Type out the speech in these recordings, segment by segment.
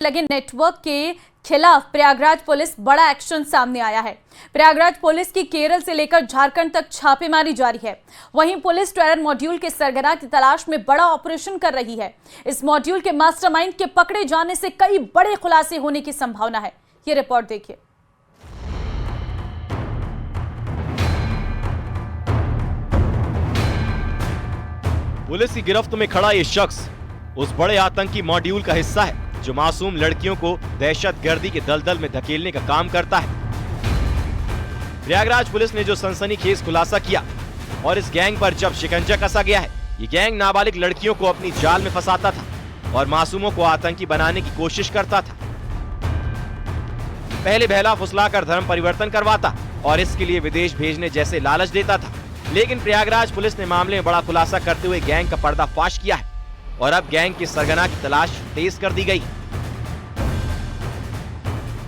लगे नेटवर्क के खिलाफ प्रयागराज पुलिस बड़ा एक्शन सामने आया है। प्रयागराज पुलिस की केरल से लेकर झारखंड तक छापेमारी जारी है। वहीं पुलिस टेरर मॉड्यूल के सरगना की तलाश में बड़ा ऑपरेशन कर रही है। इस मॉड्यूल के मास्टरमाइंड के पकड़े जाने से कई बड़े खुलासे होने की संभावना है। ये रिपोर्ट देखिए। पुलिस की गिरफ्त में खड़ा ये शख्स उस बड़े आतंकी मॉड्यूल का हिस्सा है जो मासूम लड़कियों को दहशतगर्दी के दलदल में धकेलने का काम करता है। प्रयागराज पुलिस ने जो सनसनीखेज खुलासा किया और इस गैंग पर जब शिकंजा कसा गया है, ये गैंग नाबालिग लड़कियों को अपनी जाल में फंसाता था और मासूमों को आतंकी बनाने की कोशिश करता था। पहले बहला फुसलाकर धर्म परिवर्तन करवाता और इसके लिए विदेश भेजने जैसे लालच देता था। लेकिन प्रयागराज पुलिस ने मामले में बड़ा खुलासा करते हुए गैंग का पर्दाफाश किया है और अब गैंग के सरगना की तलाश तेज कर दी गई।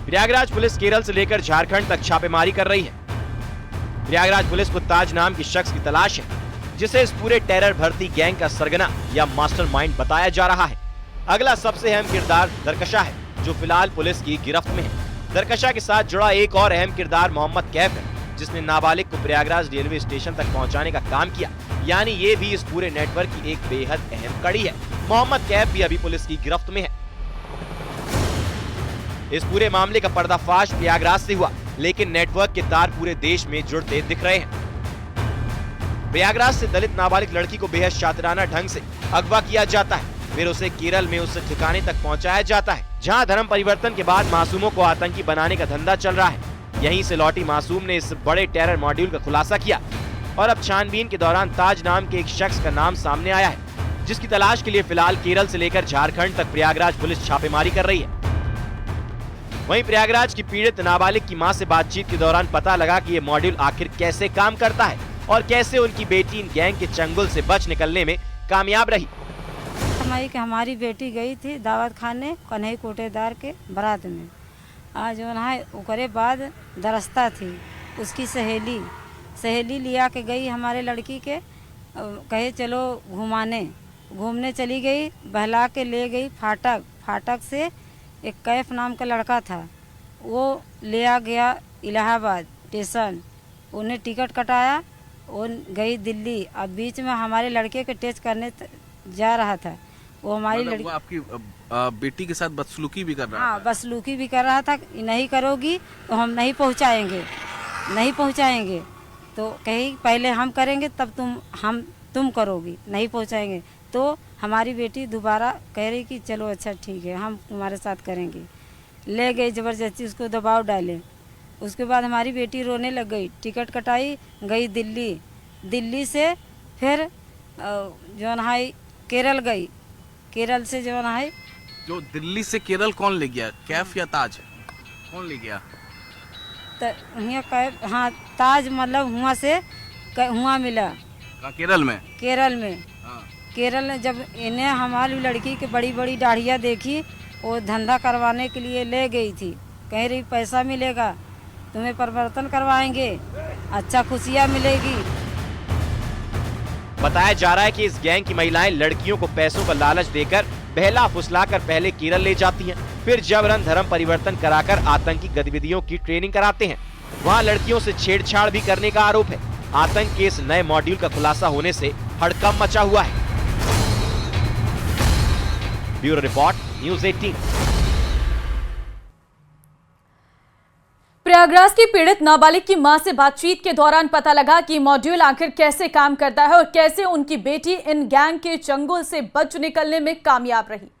प्रयागराज पुलिस केरल से लेकर झारखंड तक छापेमारी कर रही है। प्रयागराज पुलिस को ताज नाम की शख्स की तलाश है जिसे इस पूरे टेरर भर्ती गैंग का सरगना या मास्टरमाइंड बताया जा रहा है। अगला सबसे अहम किरदार दरकशा है जो फिलहाल पुलिस की गिरफ्त में है। दरकशा के साथ जुड़ा एक और अहम किरदार मोहम्मद कैफ है जिसने नाबालिग को प्रयागराज रेलवे स्टेशन तक पहुंचाने का काम किया। यानी ये भी इस पूरे नेटवर्क की एक बेहद अहम कड़ी है। मोहम्मद कैफ भी अभी पुलिस की गिरफ्त में है। इस पूरे मामले का पर्दाफाश प्रयागराज से हुआ, लेकिन नेटवर्क के तार पूरे देश में जुड़ते दिख रहे हैं। प्रयागराज से दलित नाबालिग लड़की को बेहद शातिराना ढंग से अगवा किया जाता है, फिर उसे केरल में उस ठिकाने तक पहुंचाया जाता है जहां धर्म परिवर्तन के बाद मासूमों को आतंकी बनाने का धंधा चल रहा है। यहीं से लौटी मासूम ने इस बड़े टेरर मॉड्यूल का खुलासा किया और अब छानबीन के दौरान ताज नाम के एक शख्स का नाम सामने आया है जिसकी तलाश के लिए फिलहाल केरल से लेकर झारखंड तक प्रयागराज पुलिस छापेमारी कर रही है। वहीं प्रयागराज की पीड़ित नाबालिग की मां से बातचीत के दौरान पता लगा कि ये मॉड्यूल आखिर कैसे काम करता है और कैसे उनकी बेटी इन गैंग के चंगुल से बच निकलने में कामयाब रही। हमारी बेटी गई थी दावत खाने कन्हई कोटेदार के बारात में। आज ओकरे बाद दरस्ता थी उसकी सहेली लिया के गई हमारे लड़की के, कहे चलो घूमने चली गई, बहला के ले गई फाटक से एक कैफ नाम का लड़का था, वो ले आ गया इलाहाबाद स्टेशन, उन्हें टिकट कटाया, वो गई दिल्ली। अब बीच में हमारे लड़के के टेस्ट करने जा रहा था। वो हमारी लड़की आपकी बेटी के साथ बदसलूकी भी कर रहा हाँ, बदसलूकी भी कर रहा था। नहीं करोगी तो हम नहीं पहुंचाएंगे। तो कही पहले हम करेंगे तब तुम करोगी, नहीं पहुंचाएंगे। तो हमारी बेटी दोबारा कह रही कि चलो अच्छा ठीक है हम तुम्हारे साथ करेंगे। ले गई ज़बरदस्ती, उसको दबाव डाले। उसके बाद हमारी बेटी रोने लग गई, टिकट कटाई, गई दिल्ली से फिर जो है केरल गई। केरल से जो दिल्ली से केरल कौन ले गया, कैफ या ताज, कौन ले गया? कैफ, हाँ ताज मतलब हुआ मिला केरल में हाँ। केरल में जब इन्हें हमारी लड़की की बड़ी बड़ी दाढ़ियाँ देखी, वो धंधा करवाने के लिए ले गई थी। कह रही पैसा मिलेगा, तुम्हें परिवर्तन करवाएंगे, अच्छा खुशियाँ मिलेगी। बताया जा रहा है कि इस गैंग की महिलाएं लड़कियों को पैसों का लालच देकर बहला फुसलाकर पहले केरल ले जाती हैं, फिर जबरन धर्म परिवर्तन कराकर आतंकी गतिविधियों की ट्रेनिंग कराते हैं। वहां लड़कियों से छेड़छाड़ भी करने का आरोप है। आतंक के इस नए मॉड्यूल का खुलासा होने से हड़कंप मचा हुआ है। Bureau report, news 18। प्रयागराज की पीड़ित नाबालिग की मां से बातचीत के दौरान पता लगा कि मॉड्यूल आखिर कैसे काम करता है और कैसे उनकी बेटी इन गैंग के चंगुल से बच निकलने में कामयाब रही।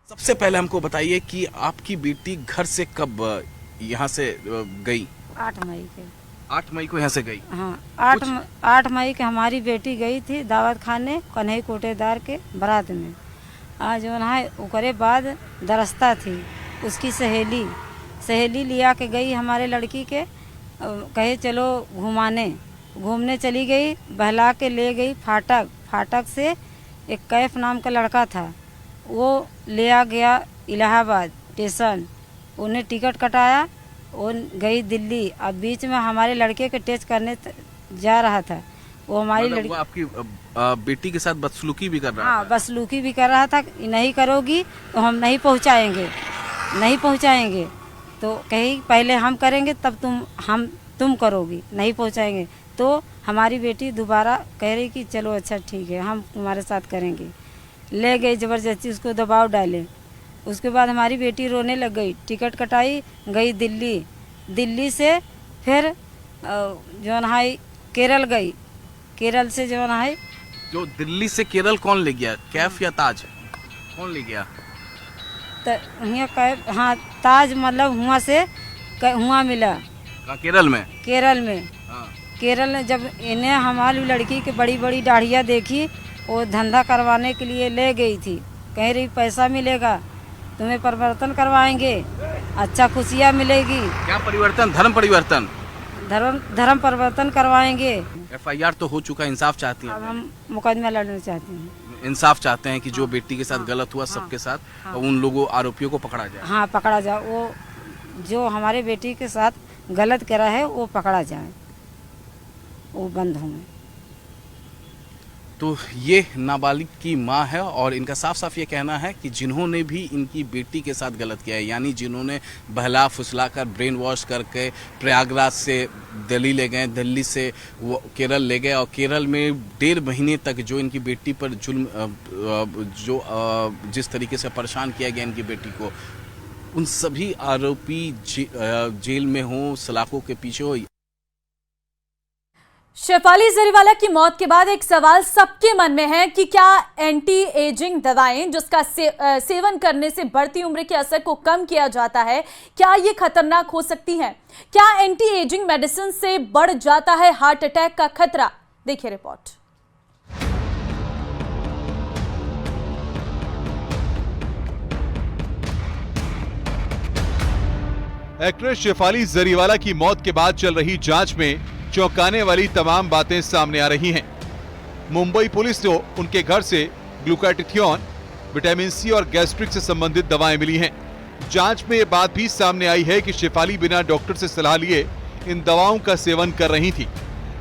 सबसे पहले हमको बताइए कि आपकी बेटी घर से कब यहाँ से गई? 8 मई के। 8 मई को यहाँ से गई? हाँ, 8 मई के हमारी बेटी गई थी दावत खाने कन्हई कोटेदार के बारात में। आज ओकरे बाद दरस्ता थी उसकी सहेली लिया के गई हमारे लड़की के, कहे चलो घूमने चली गई, बहला के ले गई फाटक से एक कैफ नाम का लड़का था, वो ले आ गया इलाहाबाद स्टेशन, उन्हें टिकट कटाया, वो गई दिल्ली। अब बीच में हमारे लड़के के टेस्ट करने जा रहा था। वो हमारी लड़की आपकी बेटी के साथ बदसलूकी भी कर रहा हाँ, था। बसलूकी भी कर रहा था। नहीं करोगी तो हम नहीं पहुंचाएंगे, नहीं पहुंचाएंगे। तो कही पहले हम करेंगे तब तुम करोगी, नहीं पहुंचाएंगे। तो हमारी बेटी दोबारा कह रही कि चलो अच्छा ठीक है, हम तुम्हारे साथ करेंगे। ले गई ज़बरदस्ती, उसको दबाव डाले। उसके बाद हमारी बेटी रोने लग गई। टिकट कटाई, गई दिल्ली। दिल्ली से फिर जो है केरल गई। केरल से जो है जो दिल्ली से केरल कौन ले गया, कैफ या ताज, कौन ले गया? यहाँ कैफ, हाँ ताज मतलब हुआ मिला। केरल में? केरल में। हाँ। केरल में जब इन्हें हमारी लड़की की बड़ी बड़ी दाढ़ियाँ देखी, वो धंधा करवाने के लिए ले गई थी। कह रही पैसा मिलेगा, तुम्हें परिवर्तन करवाएंगे, अच्छा खुशियाँ मिलेगी। क्या परिवर्तन? धर्म परिवर्तन? धर्म परिवर्तन करवाएंगे। FIR तो हो चुका, इंसाफ चाहती हैं? अब हम मुकदमा लड़ना चाहते हैं। इंसाफ चाहते हैं कि जो बेटी के साथ गलत हुआ सबके साथ उन लोगों आरोपियों को पकड़ा जाए। हाँ, पकड़ा जाए। वो जो हमारे बेटी के साथ गलत करा है वो पकड़ा जाए, वो बंद होंगे। तो ये नाबालिग की माँ है और इनका साफ साफ ये कहना है कि जिन्होंने भी इनकी बेटी के साथ गलत किया है, यानी जिन्होंने बहला फुसला कर ब्रेन वॉश करके प्रयागराज से दिल्ली ले गए, दिल्ली से वो केरल ले गए और केरल में 1.5 महीने तक जो इनकी बेटी पर जुल्म जिस तरीके से परेशान किया गया इनकी बेटी को, उन सभी आरोपी जेल में हो, सलाखों के पीछे हो। शेफाली जरीवाला की मौत के बाद एक सवाल सबके मन में है कि क्या एंटी एजिंग दवाएं जिसका सेवन करने से बढ़ती उम्र के असर को कम किया जाता है, क्या ये खतरनाक हो सकती हैं? क्या एंटी एजिंग मेडिसिन से बढ़ जाता है हार्ट अटैक का खतरा? देखिए रिपोर्ट। एक्ट्रेस शेफाली जरीवाला की मौत के बाद चल रही जांच में चौंकाने वाली तमाम बातें सामने आ रही हैं। मुंबई पुलिस को उनके घर से ग्लूटाथियोन, विटामिन सी और गैस्ट्रिक से संबंधित दवाएं मिली हैं। जांच में ये बात भी सामने आई है कि शेफाली बिना डॉक्टर से सलाह लिए इन दवाओं का सेवन कर रही थी।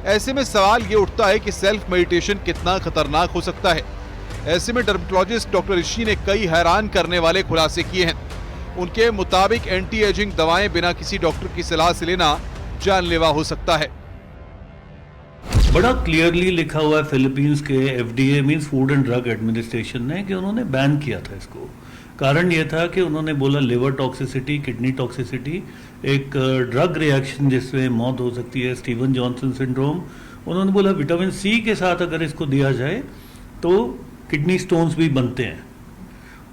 ऐसे में सवाल ये उठता है कि सेल्फ मेडिटेशन कितना खतरनाक हो सकता है। ऐसे में डर्मेटोलॉजिस्ट डॉक्टर ऋषि ने कई हैरान करने वाले खुलासे किए हैं। उनके मुताबिक एंटी एजिंग दवाएं बिना किसी डॉक्टर की सलाह से लेना जानलेवा हो सकता है। बड़ा क्लियरली लिखा हुआ है फिलीपींस के FDA means food and drug administration ने कि उन्होंने बैन किया था इसको। कारण ये था कि उन्होंने बोला लिवर टॉक्सिसिटी, किडनी टॉक्सिसिटी, एक ड्रग रिएक्शन जिससे मौत हो सकती है, स्टीवन जॉनसन सिंड्रोम। उन्होंने बोला विटामिन सी के साथ अगर इसको दिया जाए तो किडनी स्टोन्स भी बनते हैं।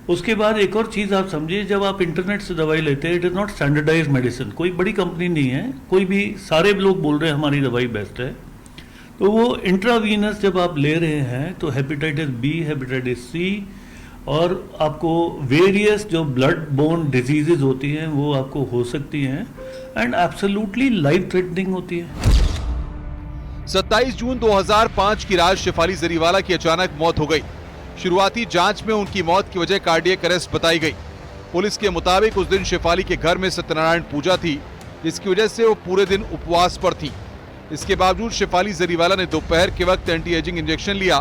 उसके बाद एक और चीज़ आप समझिए, जब आप इंटरनेट से दवाई लेते हैं, it is not standardize medicine. कोई बड़ी कंपनी नहीं है, कोई भी, सारे लोग बोल रहे हैं हमारी दवाई बेस्ट है। तो वो इंट्रावीनस जब आप ले रहे हैं तो हेपेटाइटिस बी, हेपेटाइटिस सी और आपको वेरियस जो ब्लड बोर्न डिजीजेज होती हैं वो आपको हो सकती हैं एंड एब्सोल्युटली लाइफ थ्रेटनिंग होती है। 27 जून 2005 की रात शेफाली जरीवाला की अचानक मौत हो गई। शुरुआती जांच में उनकी मौत की वजह कार्डियक अरेस्ट बताई गई। पुलिस के मुताबिक उस दिन शेफाली के घर में सत्यनारायण पूजा थी, जिसकी वजह से वो पूरे दिन उपवास पर थी। इसके बावजूद शेफाली जरीवाला ने दोपहर के वक्त एंटी एजिंग इंजेक्शन लिया।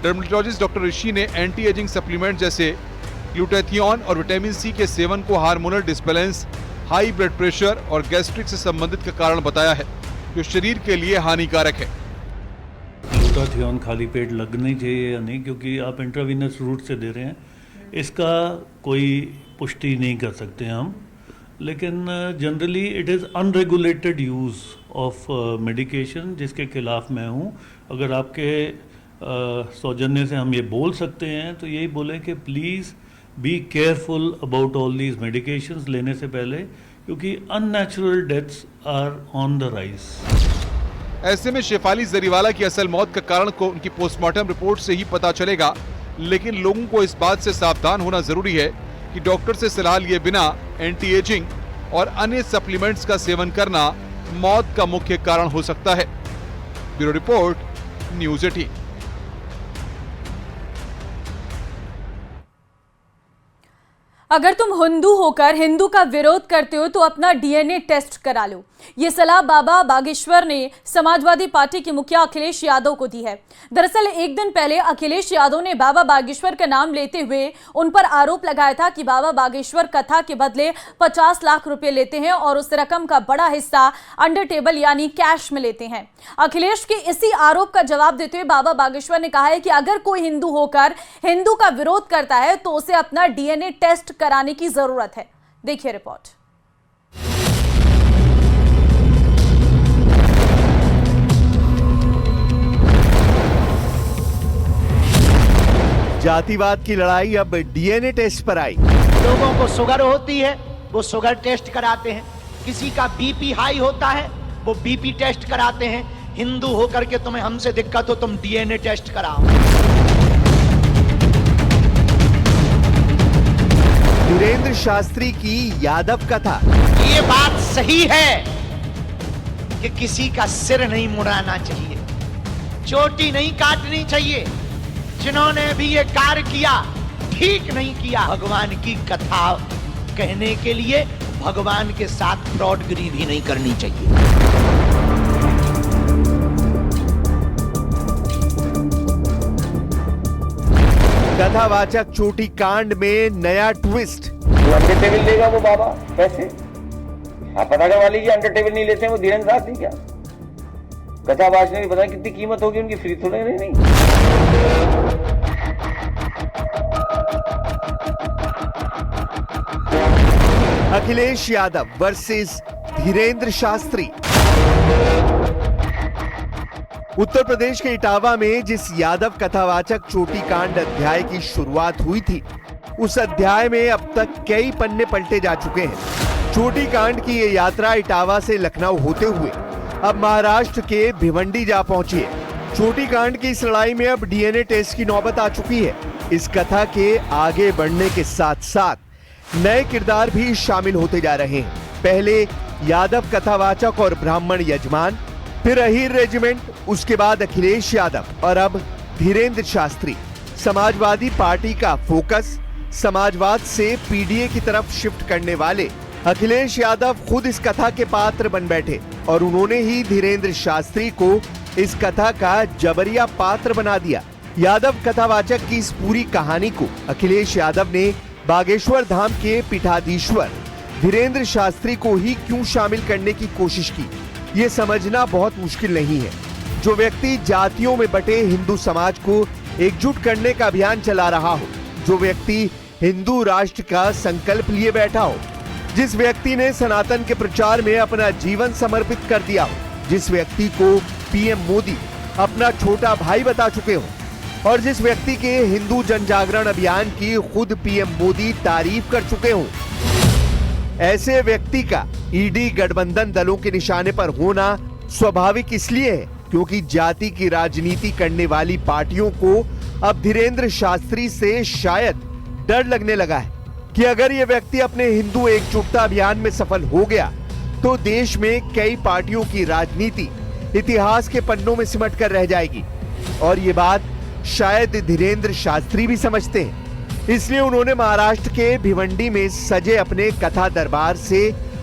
डर्मेटोलॉजिस्ट डॉक्टर ऋषि ने एंटी एजिंग सप्लीमेंट जैसे ग्लूटाथियोन और विटामिन सी के सेवन को hormonal disbalance, high blood pressure और गैस्ट्रिक से संबंधित का कारण बताया है, जो शरीर के लिए हानिकारक है। ग्लूटाथियोन खाली पेट लगनी चाहिए या नहीं, क्योंकि आप इंट्रावीनस रूट से दे रहे हैं, इसका कोई पुष्टि नहीं कर सकते हम। लेकिन generally it is unregulated use of medication, जिसके खिलाफ मैं हूँ। अगर आपके सौजन्य से हम ये बोल सकते हैं तो यही बोलें कि please be careful about all these medications लेने से पहले, क्योंकि unnatural deaths are on the rise. ऐसे में शेफाली जरीवाला की असल मौत का कारण को उनकी पोस्टमार्टम रिपोर्ट से ही पता चलेगा, लेकिन लोगों को इस बात से सावधान होना जरूरी है कि डॉक्टर से सलाह लिए बिना एंटी एजिंग और अन्य सप्लीमेंट्स का सेवन करना मौत का मुख्य कारण हो सकता है। Bureau report, news 18। अगर तुम हिंदू होकर हिंदू का विरोध करते हो तो अपना डीएनए टेस्ट करा लो। ये सलाह बाबा बागेश्वर ने समाजवादी पार्टी के मुखिया अखिलेश यादव को दी है। दरअसल एक दिन पहले अखिलेश यादव ने बाबा बागेश्वर का नाम लेते हुए उन पर आरोप लगाया था कि बाबा बागेश्वर कथा के बदले 50 लाख रुपए लेते हैं और उस रकम का बड़ा हिस्सा अंडर टेबल यानी कैश में लेते हैं। अखिलेश के इसी आरोप का जवाब देते हुए बाबा बागेश्वर ने कहा है कि अगर कोई हिंदू होकर हिंदू का विरोध करता है तो उसे अपना डीएनए टेस्ट कराने की जरूरत है। देखिए रिपोर्ट। जातिवाद की लड़ाई अब डीएनए टेस्ट पर आई। लोगों को शुगर होती है वो शुगर टेस्ट कराते हैं, किसी का बीपी हाई होता है वो बीपी टेस्ट कराते हैं। हिंदू होकर के तुम्हें हमसे दिक्कत हो तुम डीएनए टेस्ट कराओ। धीरेंद्र शास्त्री की यादव कथा। ये बात सही है कि किसी का सिर नहीं मुड़ाना चाहिए, चोटी नहीं काटनी चाहिए। जिन्होंने भी ये कार्य किया ठीक नहीं किया। भगवान की कथा कहने के लिए भगवान के साथ फ्रॉडगिरी भी नहीं करनी चाहिए। कथावाचक चोटी कांड में नया ट्विस्ट। अंडर टेबल लेगा वो बाबा पैसे, आप पता करवा लीजिए। अंडर टेबल नहीं लेते हैं वो धीरेन्द्र शास्त्री क्या? कथावाच ने भी पता कितनी कीमत होगी उनकी, फ्री थोड़े नहीं। अखिलेश यादव वर्सेस धीरेंद्र शास्त्री। उत्तर प्रदेश के इटावा में जिस यादव कथावाचक चोटी कांड अध्याय की शुरुआत हुई थी, उस अध्याय में अब तक कई पन्ने पलटे जा चुके हैं। चोटी कांड की ये यात्रा इटावा से लखनऊ होते हुए अब महाराष्ट्र के भिवंडी जा पहुंची है। चोटी कांड की इस लड़ाई में अब डीएनए टेस्ट की नौबत आ चुकी है। इस कथा के आगे बढ़ने के साथ साथ नए किरदार भी शामिल होते जा रहे हैं। पहले यादव कथावाचक और ब्राह्मण यजमान, फिर अहीर रेजिमेंट, उसके बाद अखिलेश यादव और अब धीरेंद्र शास्त्री। समाजवादी पार्टी का फोकस समाजवाद से पीडीए की तरफ शिफ्ट करने वाले अखिलेश यादव खुद इस कथा के पात्र बन बैठे और उन्होंने ही धीरेंद्र शास्त्री को इस कथा का जबरिया पात्र बना दिया। यादव कथावाचक की इस पूरी कहानी को अखिलेश यादव ने बागेश्वर धाम के पीठाधीश्वर धीरेंद्र शास्त्री को ही क्यों शामिल करने की कोशिश की, ये समझना बहुत मुश्किल नहीं है। जो व्यक्ति जातियों में बटे हिंदू समाज को एकजुट करने का अभियान चला रहा हो, जो व्यक्ति हिंदू राष्ट्र का संकल्प लिए बैठा हो, जिस व्यक्ति ने सनातन के प्रचार में अपना जीवन समर्पित कर दिया हो, जिस व्यक्ति को पीएम मोदी अपना छोटा भाई बता चुके हो और जिस व्यक्ति के हिंदू जनजागरण अभियान की खुद पीएम मोदी तारीफ कर चुके हो, ऐसे व्यक्ति का ईडी गठबंधन दलों के निशाने पर होना स्वाभाविक इसलिए है क्योंकि जाति की राजनीति करने वाली पार्टियों को अब धीरेंद्र शास्त्री से शायद डर लगने लगा है कि अगर ये व्यक्ति अपने हिंदू एकजुटता अभियान में सफल हो गया तो देश में कई पार्टियों की राजनीति इतिहास के पन्नों में सिमट कर रह जाएगी। और ये बात शायद धीरेंद्र शास्त्री भी समझते हैं। इसलिए उन्होंने महाराष्ट्र के भिवंडी में सजे अपने कथा दरबार से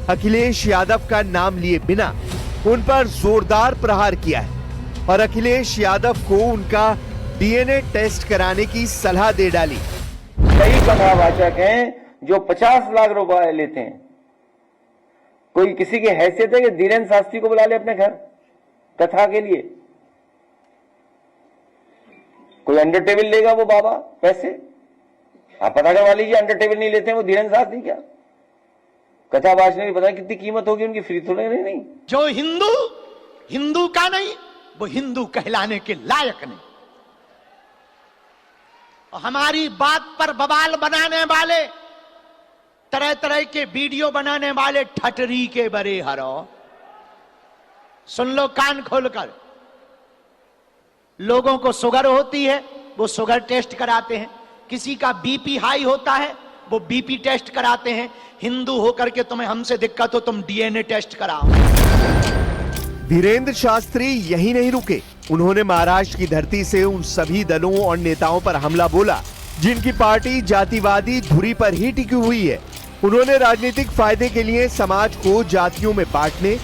अखिलेश यादव का नाम लिए बिना उन पर जोरदार प्रहार किया है और अखिलेश यादव को उनका डीएनए टेस्ट कराने की सलाह दे डाली। कई कथावाचक हैं जो 50 लाख रुपए लेते हैं। कोई किसी की हैसियत है कि धीरेंद्र शास्त्री को बुला ले अपने घर कथा के लिए? कोई अंडर टेबल लेगा वो बाबा पैसे, आप पता करवा लीजिए। अंडर टेबल नहीं लेते हैं वो धीरेंद्र शास्त्री क्या? कथावाच ने भी पता कितनी कीमत होगी उनकी, फ्री थोड़े नहीं। जो हिंदू का नहीं वो हिंदू कहलाने के लायक नहीं। और हमारी बात पर बवाल बनाने वाले, तरह तरह के वीडियो बनाने वाले ठटरी के बरे हरो, सुन लो कान खोलकर। लोगों को शुगर होती है वो शुगर टेस्ट कराते हैं, किसी का बीपी हाई होता है वो बीपी टेस्ट कराते हैं। हिंदू होकर के तुम्हें हमसे दिक्कत हो तुम डीएनए टेस्ट कराओ। धीरेंद्र शास्त्री यही नहीं रुके, उन्होंने महाराष्ट्र की धरती से उन सभी दलों और नेताओं पर हमला बोला जिनकी पार्टी जातिवादी धुरी पर ही टिकी हुई है। उन्होंने राजनीतिक फायदे के लिए समाज को जातियों में बांटने,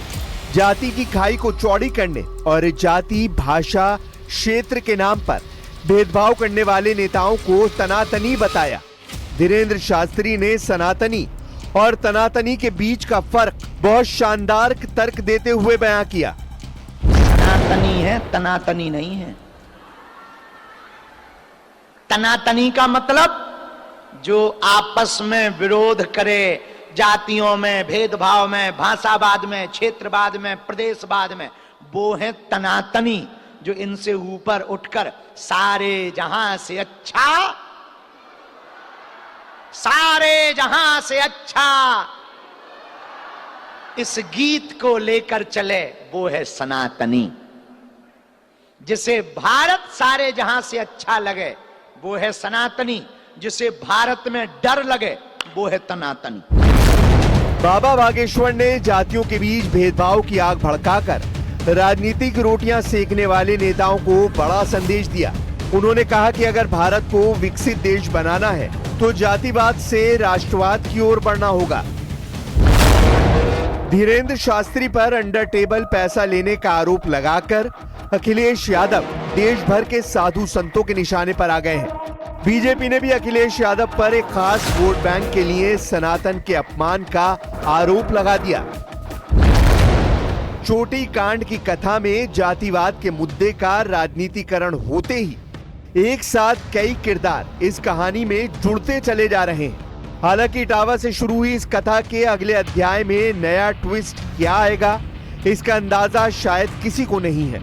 जाति की खाई को चौड़ी करने और जाति, भाषा, क्षेत्र के नाम पर भेदभाव करने वाले नेताओं को तनातनी बताया। धीरेन्द्र शास्त्री ने सनातनी और तनातनी के बीच का फर्क बहुत शानदार तर्क देते हुए बयां किया। सनातनी है, तनातनी नहीं है। तनातनी का मतलब जो आपस में विरोध करे, जातियों में, भेदभाव में, भाषावाद में, क्षेत्रवाद में, प्रदेशवाद में, वो है तनातनी। जो इनसे ऊपर उठकर सारे जहां से अच्छा, सारे जहां से अच्छा इस गीत को लेकर चले, वो है सनातनी। जिसे भारत सारे जहां से अच्छा लगे, वो है सनातनी। जिसे भारत में डर लगे, वो है तनातनी। बाबा बागेश्वर ने जातियों के बीच भेदभाव की आग भड़काकर राजनीतिक रोटियां सेकने वाले नेताओं को बड़ा संदेश दिया। उन्होंने कहा कि अगर भारत को विकसित देश बनाना है तो जातिवाद से राष्ट्रवाद की ओर बढ़ना होगा। धीरेन्द्र शास्त्री पर अंडर टेबल पैसा लेने का आरोप लगाकर अखिलेश यादव देश भर के साधु संतों के निशाने पर आ गए हैं। बीजेपी ने भी अखिलेश यादव पर एक खास वोट बैंक के लिए सनातन के अपमान का आरोप लगा दिया। चोटी कांड की कथा में जातिवाद के मुद्दे का राजनीतिकरण होते ही एक साथ कई किरदार इस कहानी में जुड़ते चले जा रहे हैं। हालांकि इटावा से शुरू हुई इस कथा के अगले अध्याय में नया ट्विस्ट क्या आएगा, इसका अंदाजा शायद किसी को नहीं है।